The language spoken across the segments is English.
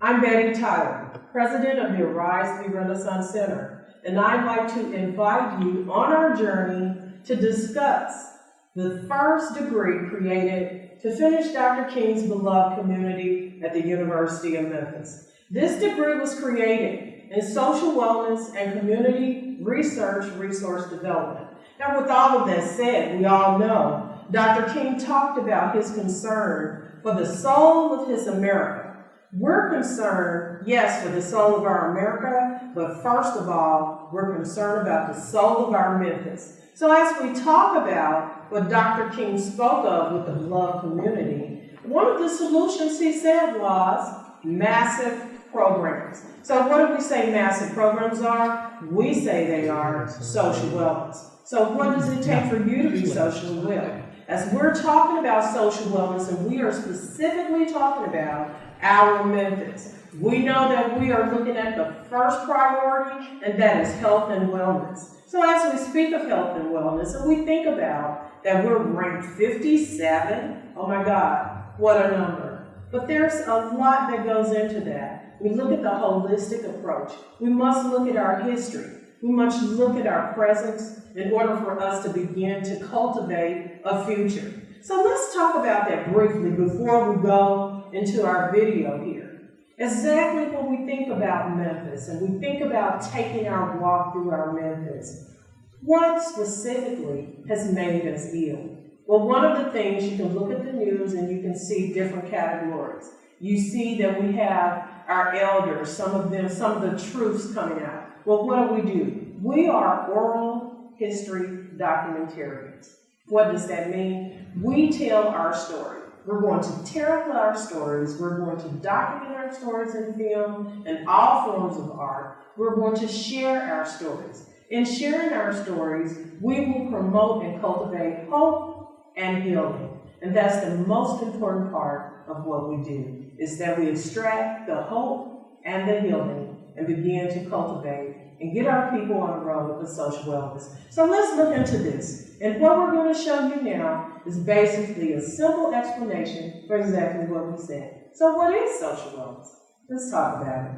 I'm Betty Tyler, president of the Arize V Renaissance Center, and I'd like to invite you on our journey to discuss the first degree created to finish Dr. King's beloved community at the University of Memphis. This degree was created in social wellness and community research resource development. Now, with all of that said, we all know Dr. King talked about his concern for the soul of his America. We're concerned, yes, for the soul of our America, but first of all, we're concerned about the soul of our Memphis. So as we talk about what Dr. King spoke of with the beloved community, one of the solutions he said was massive programs. So what do we say massive programs are? We say they are social wellness. So what does it take for you to be socially well? As we're talking about social wellness, and we are specifically talking about our Memphis, we know that we are looking at the first priority, and that is health and wellness. So as we speak of health and wellness, and we think about that we're ranked 57, oh my God, what a number. But there's a lot that goes into that. We look at the holistic approach. We must look at our history. We must look at our presence in order for us to begin to cultivate a future. So let's talk about that briefly before we go into our video here. Exactly when we think about Memphis and we think about taking our walk through our Memphis, what specifically has made us ill? Well, one of the things, you can look at the news and you can see different categories. You see that we have our elders, some of the truths coming out. Well, what do? We are oral history documentarians. What does that mean? We tell our story. We're going to tell our stories. We're going to document our stories in film and all forms of art. We're going to share our stories. In sharing our stories, we will promote and cultivate hope and healing. And that's the most important part of what we do, is that we extract the hope and the healing and begin to cultivate and get our people on the road for social wellness. So let's look into this. And what we're going to show you now is basically a simple explanation for exactly what we said. So what is social wellness? Let's talk about it.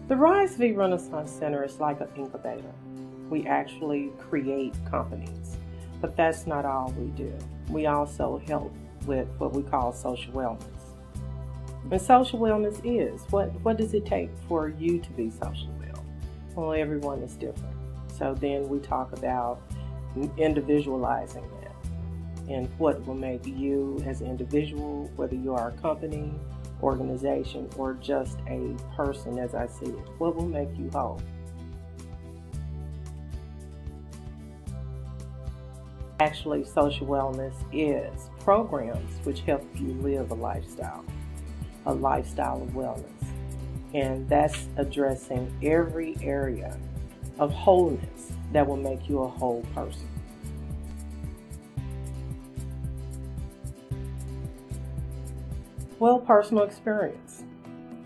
The Arize V Renaissance Center is like an incubator. We actually create companies, but that's not all we do. We also help with what we call social wellness. And social wellness is, what does it take for you to be socially well? Well, everyone is different. So then we talk about individualizing that and what will make you as an individual, whether you are a company, organization, or just a person, as I see it, what will make you whole? Actually, social wellness is programs which help you live a lifestyle of wellness. And that's addressing every area of wholeness that will make you a whole person. Well, personal experience.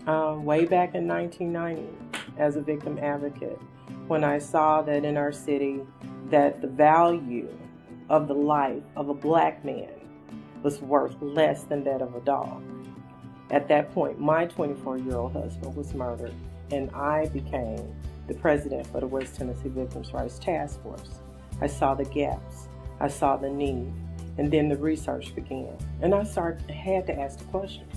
Way back in 1990, as a victim advocate, when I saw that in our city that the value of the life of a black man was worth less than that of a dog. At that point, my 24-year-old husband was murdered, and I became the president for the West Tennessee Victims' Rights Task Force. I saw the gaps, I saw the need, and then the research began. And I had to ask the questions.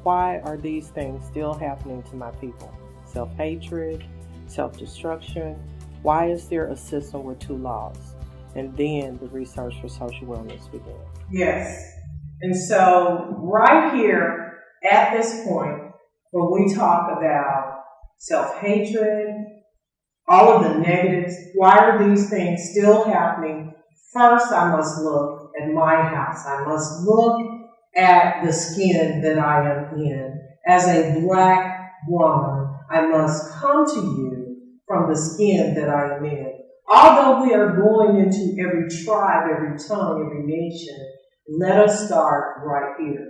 Why are these things still happening to my people? Self-hatred, self-destruction. Why is there a system with two laws? And then the research for social wellness began. Yes. And so right here at this point, when we talk about self-hatred, all of the negatives, why are these things still happening? First, I must look at my house. I must look at the skin that I am in. As a black woman, I must come to you from the skin that I am in. Although we are going into every tribe, every tongue, every nation, let us start right here.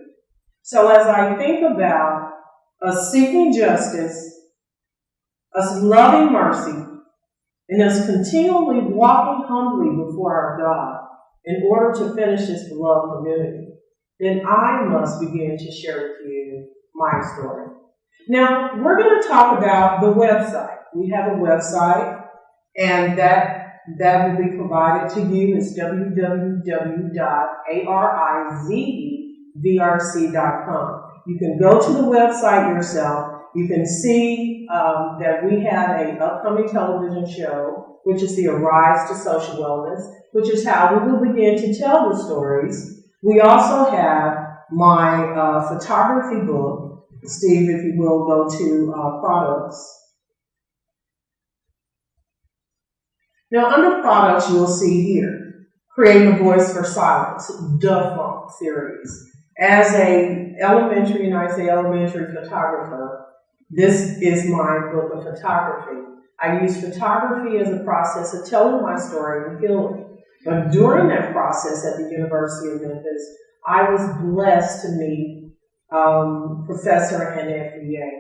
So as I think about us seeking justice, us loving mercy, and us continually walking humbly before our God, in order to finish this beloved community, then I must begin to share with you my story. Now, we're going to talk about the website. We have a website, and that will be provided to you. It's www.arizevrc.com. You can go to the website yourself. You can see that we have an upcoming television show, which is the Arize to Social Wellness, which is how we will begin to tell the stories. We also have my photography book. Steve, if you will, go to products. Now, under products, you will see here, Creating a Voice for Silence, the Funk series. As a elementary, and I say elementary photographer, this is my book of photography. I use photography as a process of telling my story and healing. But during that process at the University of Memphis, I was blessed to meet professor and FBA.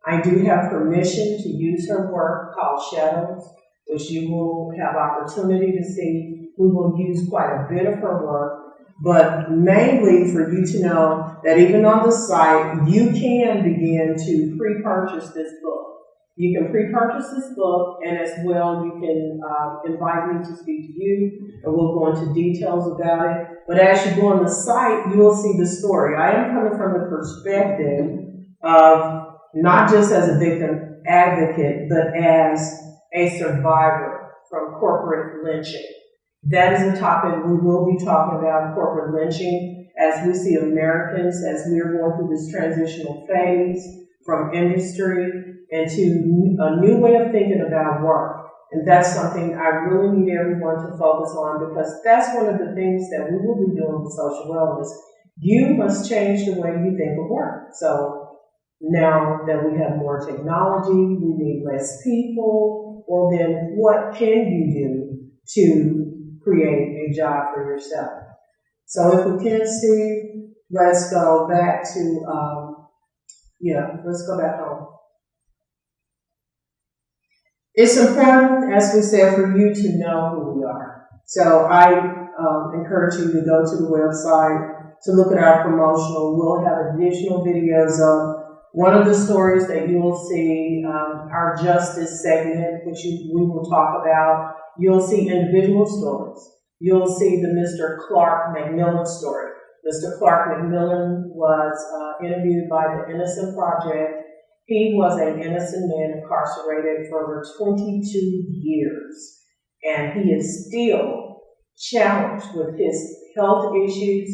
I do have permission to use her work called Shadows, which you will have opportunity to see. We will use quite a bit of her work, but mainly for you to know that even on the site, you can begin to pre-purchase this book. You can pre-purchase this book, and as well, you can invite me to speak to you, and we'll go into details about it. But as you go on the site, you will see the story. I am coming from the perspective of not just as a victim advocate, but as a survivor from corporate lynching. That is a topic we will be talking about, corporate lynching, as we see Americans, as we are going through this transitional phase from industry into a new way of thinking about work. And that's something I really need everyone to focus on, because that's one of the things that we will be doing with social wellness. You must change the way you think of work. So now that we have more technology, we need less people. Well, then what can you do to create a job for yourself? So if we can see, let's go back to, let's go back home. It's important, as we said, for you to know who we are. So I encourage you to go to the website to look at our promotional. We'll have additional videos of one of the stories that you will see, our justice segment, which we will talk about. You'll see individual stories. You'll see the Mr. Clark McMillan story. Mr. Clark McMillan was interviewed by the Innocent Project. He was an innocent man incarcerated for over 22 years, and he is still challenged with his health issues,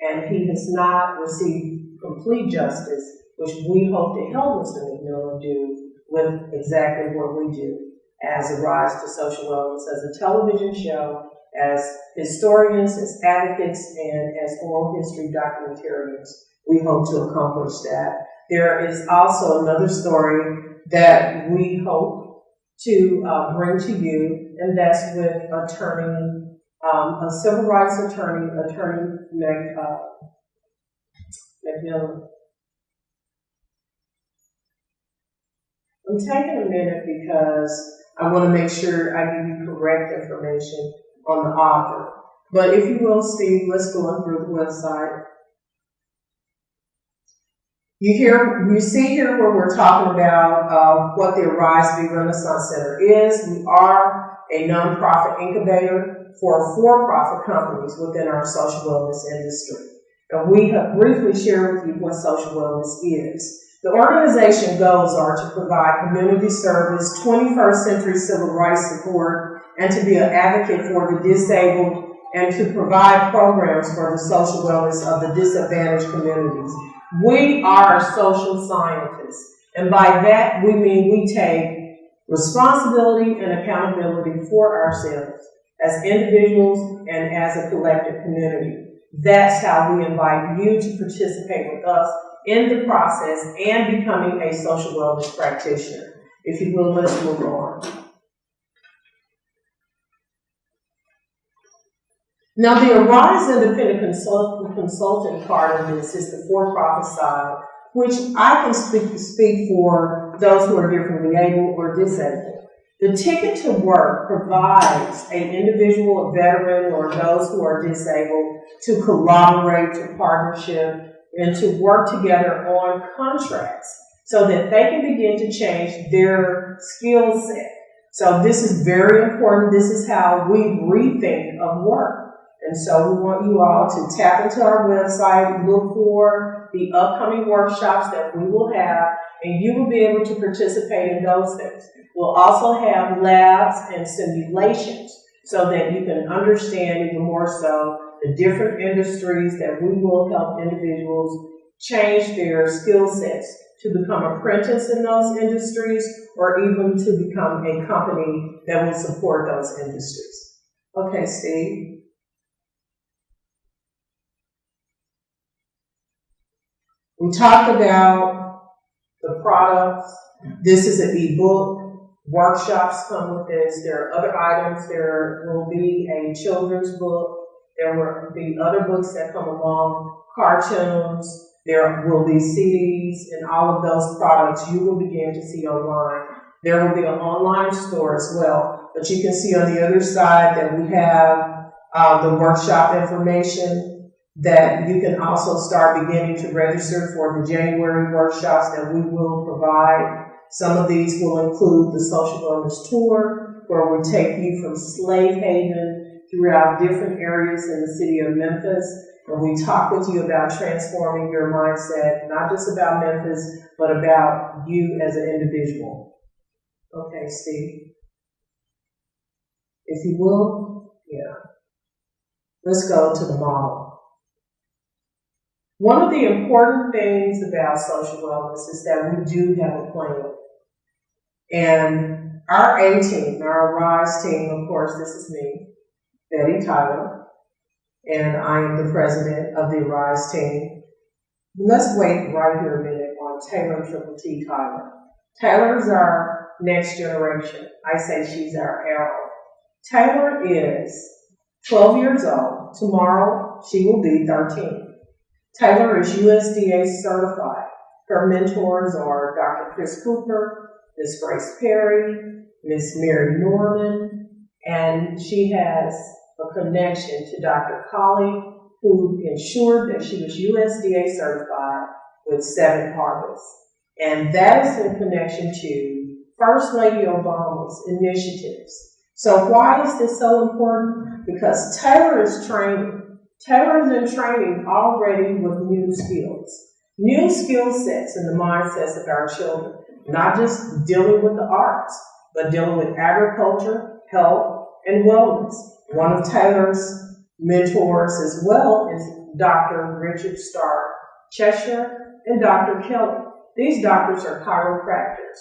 and he has not received complete justice, which we hope to help Mr. McMillan do with exactly what we do as Arize to Social Wellness, as a television show, as historians, as advocates, and as oral history documentarians. We hope to accomplish that. There is also another story that we hope to bring to you, and that's with attorney, a civil rights attorney, McMillan. I'm taking a minute because I want to make sure I give you correct information on the author. But if you will, Steve, let's go on through the website. You see here where we're talking about what the Arize V Renaissance Center is. We are a nonprofit incubator for for-profit companies within our social wellness industry. And we have briefly shared with you what social wellness is. The organization goals are to provide community service, 21st century civil rights support, and to be an advocate for the disabled, and to provide programs for the social wellness of the disadvantaged communities. We are social scientists, and by that we mean we take responsibility and accountability for ourselves as individuals and as a collective community. That's how we invite you to participate with us in the process and becoming a social wellness practitioner. If you will, let's move on. Now, the Arize Independent Consultant part of this is the for-profit side, which I can speak for those who are differently able or disabled. The Ticket to Work provides an individual, a veteran, or those who are disabled to collaborate, to partnership, and to work together on contracts so that they can begin to change their skill set. So this is very important. This is how we rethink of work. And so we want you all to tap into our website, look for the upcoming workshops that we will have, and you will be able to participate in those things. We'll also have labs and simulations so that you can understand even more so the different industries that we will help individuals change their skill sets to become apprentices in those industries or even to become a company that will support those industries. Okay, Steve. We talked about the products. This is an ebook. Workshops come with this. There are other items. There will be a children's book. There will be other books that come along, cartoons. There will be CDs, and all of those products you will begin to see online. There will be an online store as well. But you can see on the other side that we have the workshop information that you can also start beginning to register for the January workshops that we will provide. Some of these will include the Social Wellness Tour, where we take you from Slave Haven throughout different areas in the city of Memphis. And we talk with you about transforming your mindset, not just about Memphis, but about you as an individual. Okay, Steve. If you will, yeah. Let's go to the model. One of the important things about social wellness is that we do have a plan. And our A team, our Arize team, of course, this is me, Betty Tyler, and I am the president of the Arize team. Let's wait right here a minute on Taylor Triple T Tyler. Taylor is our next generation. I say she's our arrow. Taylor is 12 years old. Tomorrow, she will be 13. Taylor is USDA certified. Her mentors are Dr. Chris Cooper, Ms. Grace Perry, Ms. Mary Norman, and she has a connection to Dr. Colley, who ensured that she was USDA certified with 7 harvests. And that is in connection to First Lady Obama's initiatives. So why is this so important? Because Taylor is training. Taylor is in training already with new skill sets in the mindsets of our children, not just dealing with the arts, but dealing with agriculture, health, and wellness. One of Taylor's mentors as well is Dr. Richard Starr Cheshire and Dr. Kelly. These doctors are chiropractors.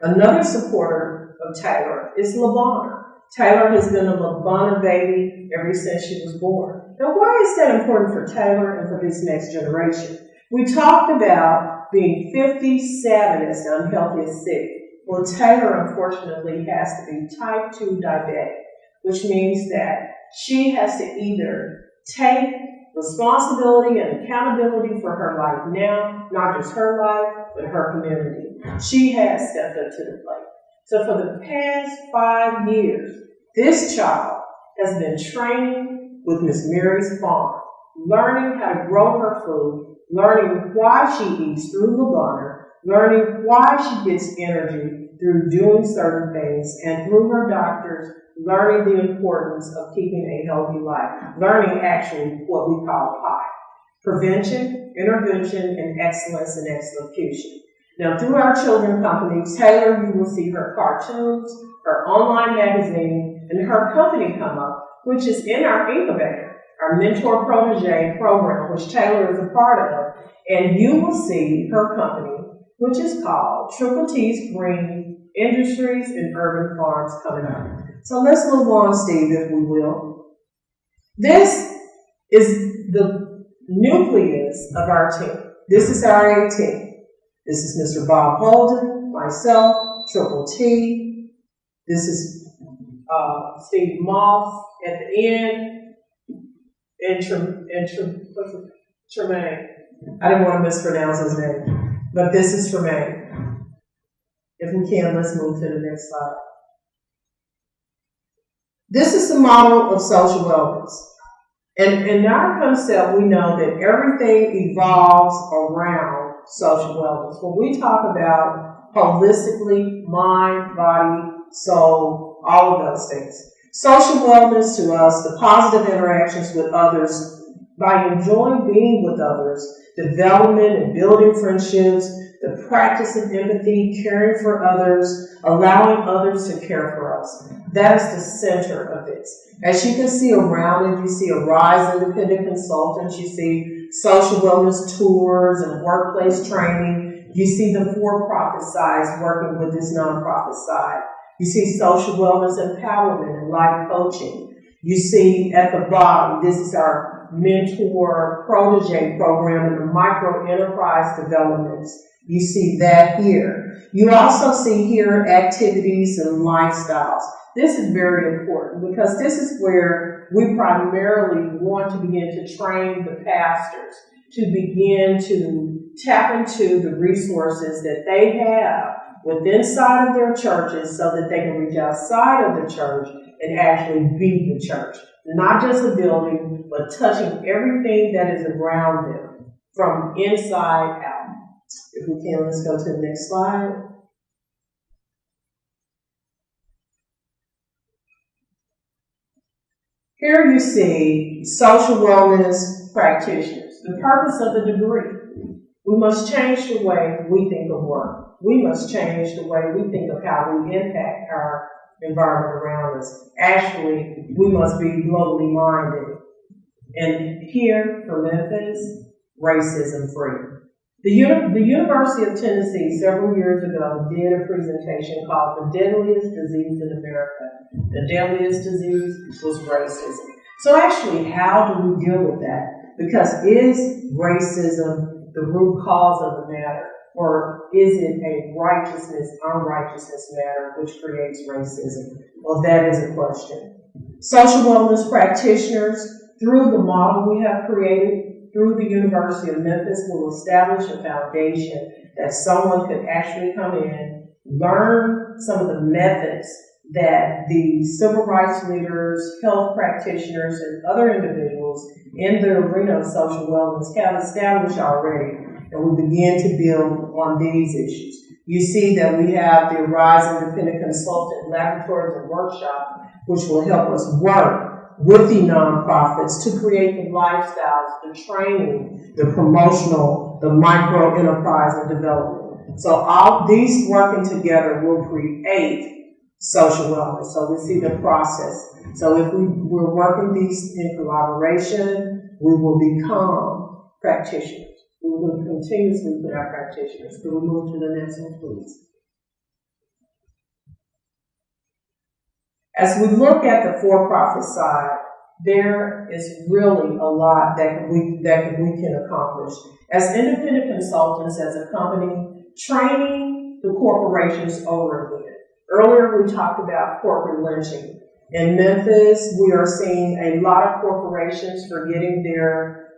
Another supporter of Taylor is LaBonner. Taylor has been a LaBonner baby ever since she was born. Now, why is that important for Taylor and for this next generation? We talked about being 57 as the unhealthiest city. Well, Taylor, unfortunately, has to be type 2 diabetic, which means that she has to either take responsibility and accountability for her life now, not just her life, but her community. She has stepped up to the plate. So for the past 5 years, this child has been training with Miss Mary's farm, learning how to grow her food, learning why she eats through LaBonner, learning why she gets energy through doing certain things, and through her doctors, learning the importance of keeping a healthy life, learning actually what we call PI, prevention, intervention, and excellence in execution. Now, through our children company, Taylor, you will see her cartoons, her online magazine, and her company come up, which is in our incubator, our mentor protege program, which Taylor is a part of. And you will see her company, which is called Triple T's Green Industries and Urban Farms, coming up. So let's move on, Steve, if we will. This is the nucleus of our team. This is our A team. This is Mr. Bob Holden, myself, Triple T. This is Steve Moss at the end, and Tremaine. I didn't want to mispronounce his name, but this is Tremaine. If we can, let's move to the next slide. This is the model of social wellness. And in our concept, we know that everything evolves around social wellness. When we talk about holistically, mind, body, soul, all of those things. Social wellness to us, the positive interactions with others, by enjoying being with others, development and building friendships, the practice of empathy, caring for others, allowing others to care for us. That is the center of this. As you can see around it, you see Arize Independent Consultants, you see social wellness tours and workplace training. You see the for-profit side working with this nonprofit side. You see social wellness empowerment and life coaching. You see at the bottom, this is our mentor protege program and the micro enterprise developments. You see that here. You also see here activities and lifestyles. This is very important because this is where we primarily want to begin to train the pastors to begin to tap into the resources that they have within inside of their churches so that they can reach outside of the church and actually be the church. Not just a building, but touching everything that is around them from inside out. If we can, let's go to the next slide. Here you see social wellness practitioners. The purpose of the degree. We must change the way we think of work. We must change the way we think of how we impact our environment around us. Actually, we must be globally minded. And here for Memphis, racism free. The University of Tennessee several years ago did a presentation called The Deadliest Disease in America. The deadliest disease was racism. So actually, how do we deal with that? Because is racism the root cause of the matter? Or is it a unrighteousness matter which creates racism? Well, that is a question. Social wellness practitioners, through the model we have created, through the University of Memphis, will establish a foundation that someone could actually come in, learn some of the methods that the civil rights leaders, health practitioners, and other individuals in the arena of social wellness have established already, and we begin to build on these issues. You see that we have the Arize Independent Consultant Laboratories and Workshop, which will help us work with the nonprofits to create the lifestyles, the training, the promotional, the micro enterprise and development. So all these working together will create social wellness. So we see the process. So if we're working these in collaboration, we will become practitioners. We will continuously put our practitioners. Can we move to the next one, please? As we look at the for-profit side, there is really a lot that we can accomplish. As independent consultants, as a company, training the corporations over again. Earlier, we talked about corporate lynching. In Memphis, we are seeing a lot of corporations forgetting their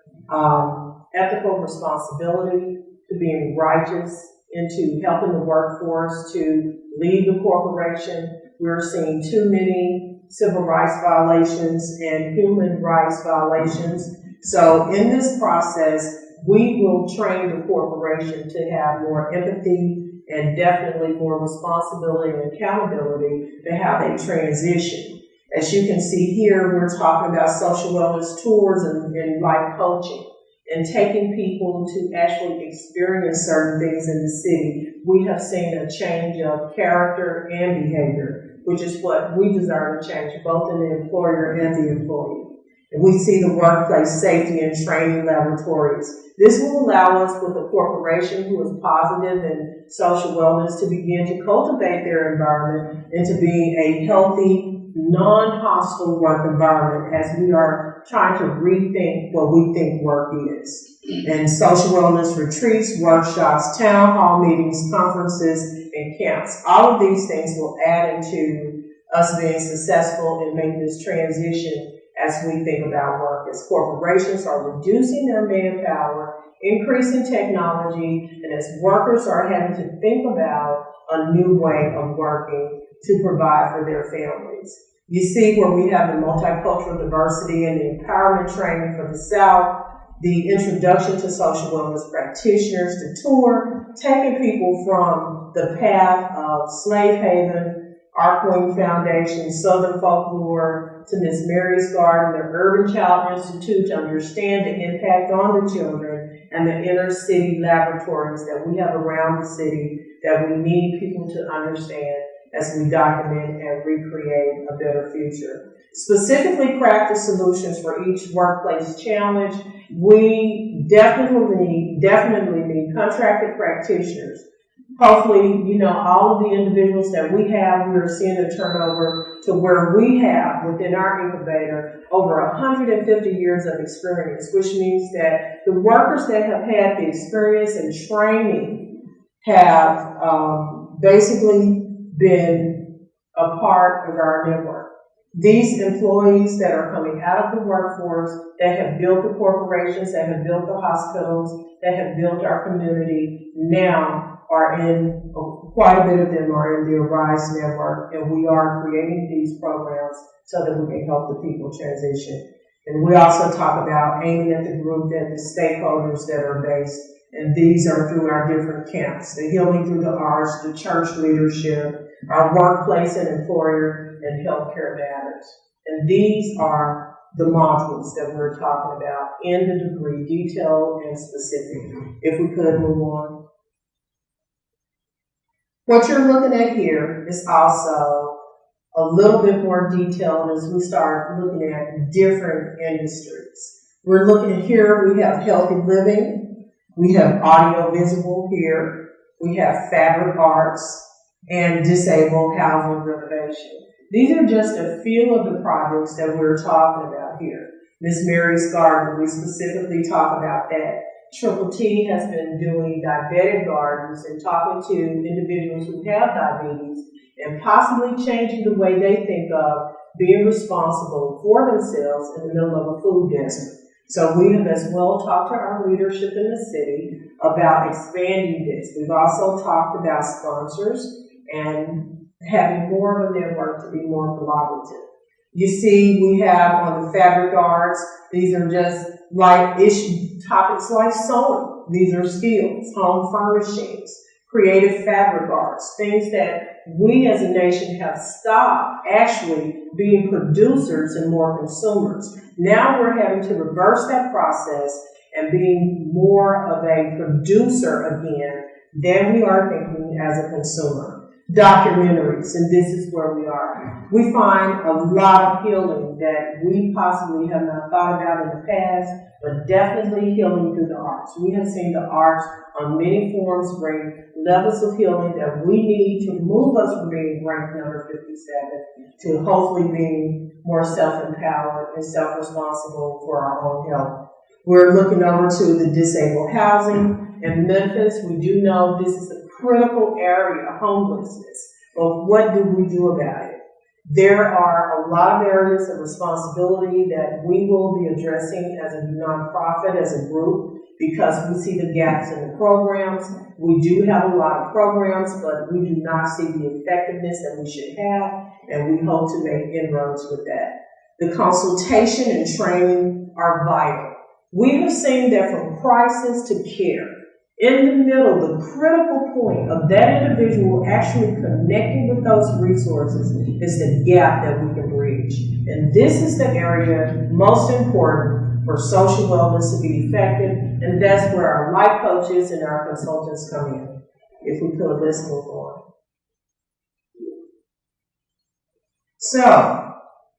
ethical responsibility to being righteous and to helping the workforce to lead the corporation. We're seeing too many civil rights violations and human rights violations. So in this process, we will train the corporation to have more empathy and definitely more responsibility and accountability to how they transition. As you can see here, we're talking about social wellness tours and life coaching and taking people to actually experience certain things in the city. We have seen a change of character and behavior, which is what we desire to change, both in the employer and the employee. And we see the workplace safety and training laboratories. This will allow us with a corporation who is positive in social wellness to begin to cultivate their environment into being a healthy, non-hostile work environment as we are trying to rethink what we think work is. And social wellness retreats, workshops, town hall meetings, conferences, and camps. All of these things will add into us being successful in making this transition as we think about work. As corporations are reducing their manpower, increasing technology, and as workers are having to think about a new way of working to provide for their families. You see where we have the multicultural diversity and the empowerment training for the South, the introduction to social wellness practitioners, the tour, taking people from the path of Slave Haven, Arkwing Foundation, Southern Folklore, to Miss Mary's Garden, the Urban Child Institute, to understand the impact on the children, and the inner city laboratories that we have around the city that we need people to understand as we document and recreate a better future. Specifically practice solutions for each workplace challenge. We definitely need contracted practitioners. Hopefully, all of the individuals that we have, we're seeing a turnover to where we have within our incubator over 150 years of experience, which means that the workers that have had the experience and training have basically been a part of our network. These employees that are coming out of the workforce, that have built the corporations, that have built the hospitals, that have built our community, now are in, quite a bit of them are in the Arize network, and we are creating these programs so that we can help the people transition. And we also talk about aiming at the group that the stakeholders that are based, and these are through our different camps, the healing through the arts, the church leadership, our workplace and employer, and healthcare matters. And these are the modules that we're talking about in the degree, detailed and specific. If we could move on. What you're looking at here is also a little bit more detailed as we start looking at different industries. We're looking at here, we have healthy living, we have audio-visual here, we have fabric arts, and disabled housing renovation. These are just a few of the projects that we're talking about here. Miss Mary's Garden, we specifically talk about that. Triple T has been doing diabetic gardens and talking to individuals who have diabetes and possibly changing the way they think of being responsible for themselves in the middle of a food desert. So we have as well talked to our leadership in the city about expanding this. We've also talked about sponsors and having more of a network to be more collaborative. You see, we have on the fabric arts, these are just like topics like sewing. These are skills, home furnishings, creative fabric arts, things that we as a nation have stopped actually being producers and more consumers. Now we're having to reverse that process and being more of a producer again than we are thinking as a consumer. Documentaries, and this is where we are. We find a lot of healing that we possibly have not thought about in the past, but definitely healing through the arts. We have seen the arts on many forms bring levels of healing that we need to move us from being ranked number 57 to hopefully being more self-empowered and self-responsible for our own health. We're looking over to the disabled housing in Memphis. We do know this is a critical area, homelessness. But what do we do about it? There are a lot of areas of responsibility that we will be addressing as a nonprofit, as a group, because we see the gaps in the programs. We do have a lot of programs, but we do not see the effectiveness that we should have, and we hope to make inroads with that. The consultation and training are vital. We have seen that from crisis to care, in the middle, the critical point of that individual actually connecting with those resources is the gap that we can bridge. And this is the area most important for social wellness to be effective, and that's where our life coaches and our consultants come in. If we could, let's move on. So,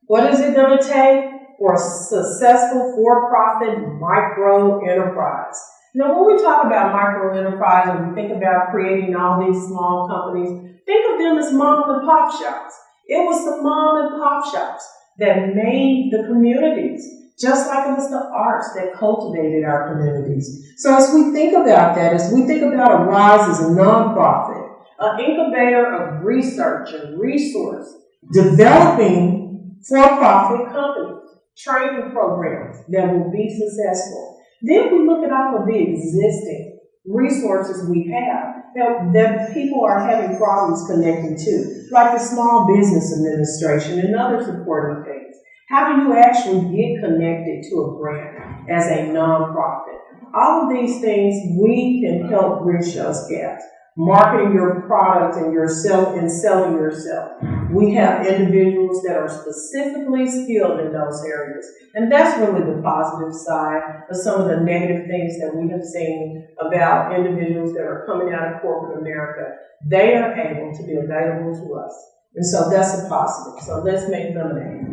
what is it going to take for a successful for-profit micro enterprise? Now, when we talk about micro enterprise and we think about creating all these small companies, think of them as mom and pop shops. It was the mom and pop shops that made the communities, just like it was the arts that cultivated our communities. So as we think about that, as we think about Arize as a nonprofit, an incubator of research and resource, developing for-profit companies, training programs that will be successful. Then we look at all of the existing resources we have that people are having problems connecting to, like the Small Business Administration and other supporting things. How do you actually get connected to a grant as a nonprofit? All of these things, we can help bridge those gaps. Marketing your product and selling yourself. We have individuals that are specifically skilled in those areas. And that's really the positive side of some of the negative things that we have seen about individuals that are coming out of corporate America. They are able to be available to us. And so that's a positive. So let's make lemonade.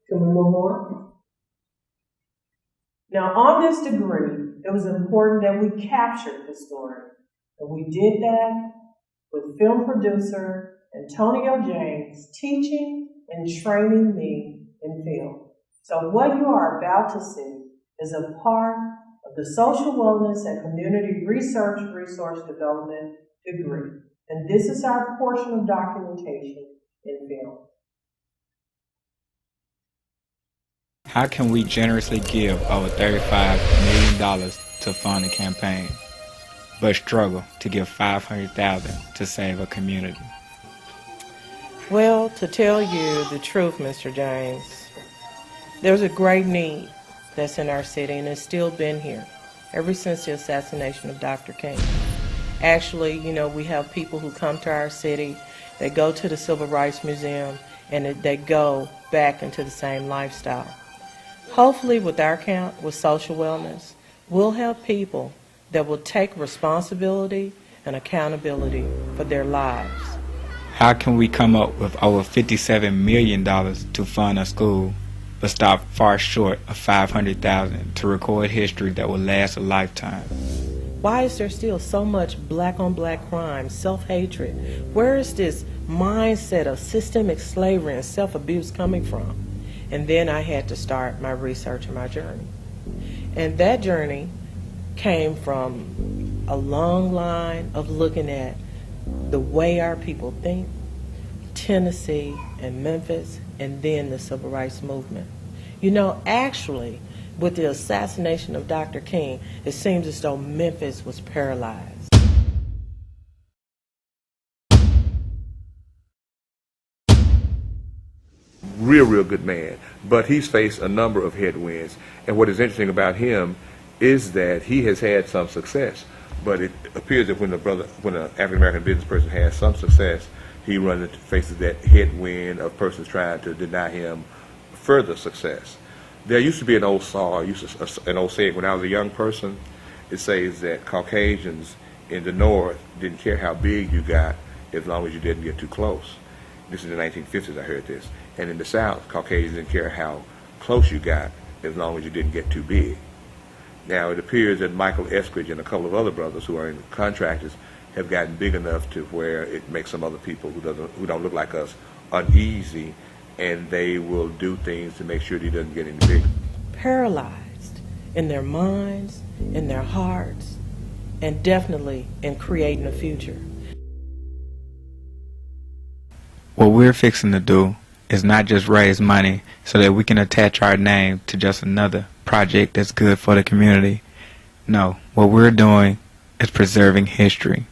Can we move on? Now, on this degree, it was important that we captured the story. And we did that with film producer Antonio James teaching and training me in film. So what you are about to see is a part of the Social Wellness and Community Research Resource Development degree. And this is our portion of documentation in film. How can we generously give over $35 million to fund a campaign, but struggle to give $500,000 to save a community? Well, to tell you the truth, Mr. James, there's a great need that's in our city, and it's still been here ever since the assassination of Dr. King. Actually, we have people who come to our city, they go to the Civil Rights Museum, and they go back into the same lifestyle. Hopefully, with our count, with social wellness, we'll have people that will take responsibility and accountability for their lives. How can we come up with over $57 million to fund a school, but stop far short of $500,000 to record history that will last a lifetime? Why is there still so much black-on-black crime, self-hatred? Where is this mindset of systemic slavery and self-abuse coming from? And then I had to start my research and my journey. And that journey came from a long line of looking at the way our people think, Tennessee and Memphis, and then the Civil Rights Movement. Actually, with the assassination of Dr. King, it seems as though Memphis was paralyzed. Real good man, but he's faced a number of headwinds. And what is interesting about him is that he has had some success, but it appears that when an African American business person has some success, he faces that headwind of persons trying to deny him further success. There used to be an old saying when I was a young person. It says that Caucasians in the North didn't care how big you got as long as you didn't get too close. This is in the 1950s I heard this. And in the South, Caucasians didn't care how close you got as long as you didn't get too big. Now, it appears that Michael Eskridge and a couple of other brothers who are in contractors have gotten big enough to where it makes some other people who don't look like us uneasy, and they will do things to make sure he doesn't get any bigger. Paralyzed in their minds, in their hearts, and definitely in creating a future. What we're fixing to do is not just raise money so that we can attach our name to just another project that's good for the community. No, what we're doing is preserving history.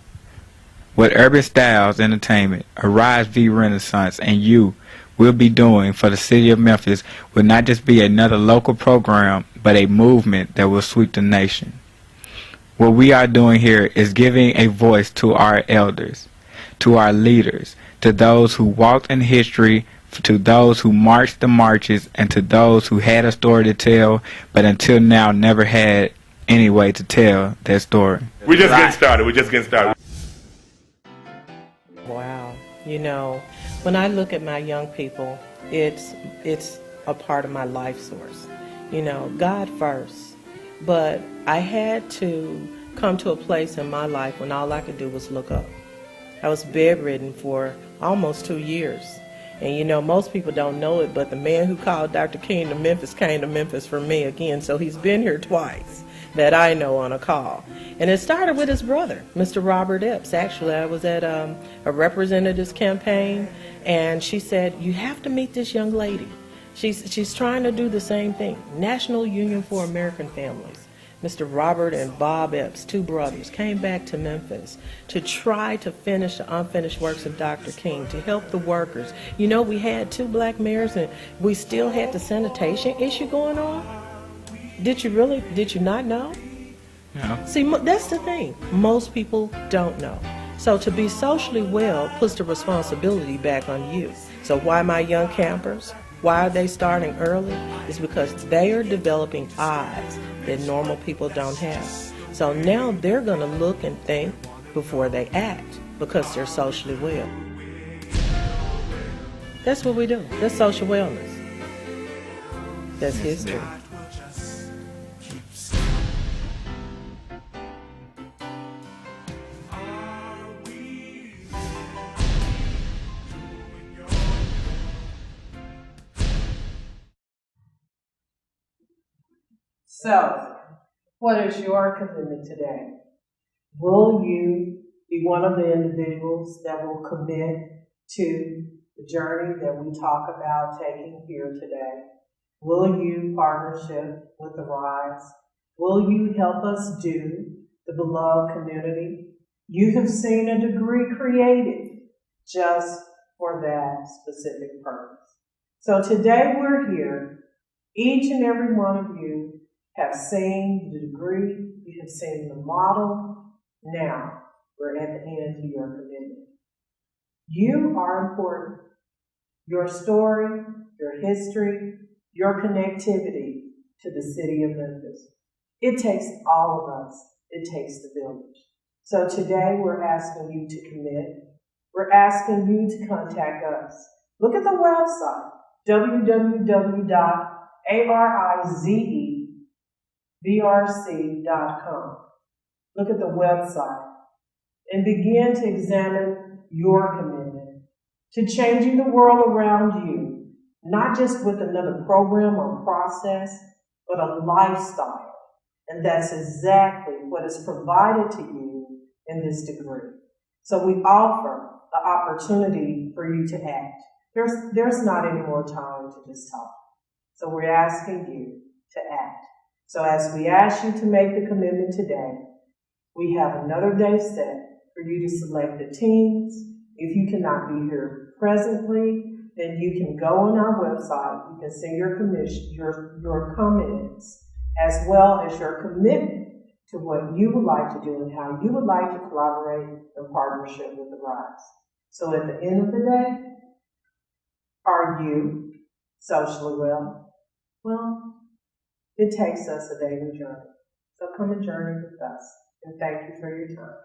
What Urban Styles Entertainment, Arize V Renaissance, and you will be doing for the city of Memphis will not just be another local program, but a movement that will sweep the nation. What we are doing here is giving a voice to our elders, to our leaders, to those who walked in history, to those who marched the marches, and to those who had a story to tell, but until now never had any way to tell their story. We're just getting started. Wow. When I look at my young people, it's a part of my life source. God first. But I had to come to a place in my life when all I could do was look up. I was bedridden for almost 2 years. And most people don't know it, but the man who called Dr. King to Memphis came to Memphis for me again. So he's been here twice that I know on a call. And it started with his brother, Mr. Robert Epps. Actually, I was at a representative's campaign, and she said, you have to meet this young lady. She's trying to do the same thing. National Union for American Families. Mr. Robert and Bob Epps, two brothers, came back to Memphis to try to finish the unfinished works of Dr. King, to help the workers. You know, we had 2 black mayors and we still had the sanitation issue going on. Did you not know? No. See, that's the thing. Most people don't know. So to be socially well puts the responsibility back on you. So why my young campers? Why are they starting early? It's because they are developing eyes that normal people don't have. So now they're going to look and think before they act because they're socially well. That's what we do. That's social wellness. That's history. So, what is your commitment today? Will you be one of the individuals that will commit to the journey that we talk about taking here today? Will you partnership with the Rise? Will you help us do the beloved community? You have seen a degree created just for that specific purpose. So today we're here. Each and every one of you have seen the degree, you have seen the model. Now we're at the end of your commitment. You are important. Your story, your history, your connectivity to the city of Memphis. It takes all of us. It takes the village. So today we're asking you to commit. We're asking you to contact us. Look at the website, www.arizevrc.com. Look at the website and begin to examine your commitment to changing the world around you, not just with another program or process, but a lifestyle. And that's exactly what is provided to you in this degree. So we offer the opportunity for you to act. There's not any more time to just talk. So we're asking you to act. So as we ask you to make the commitment today, we have another day set for you to select the teams. If you cannot be here presently, then you can go on our website. You can send your comments, as well as your commitment to what you would like to do and how you would like to collaborate in partnership with the Rise. So at the end of the day, are you socially well? Well, it takes us a daily journey. So come and journey with us. And thank you for your time.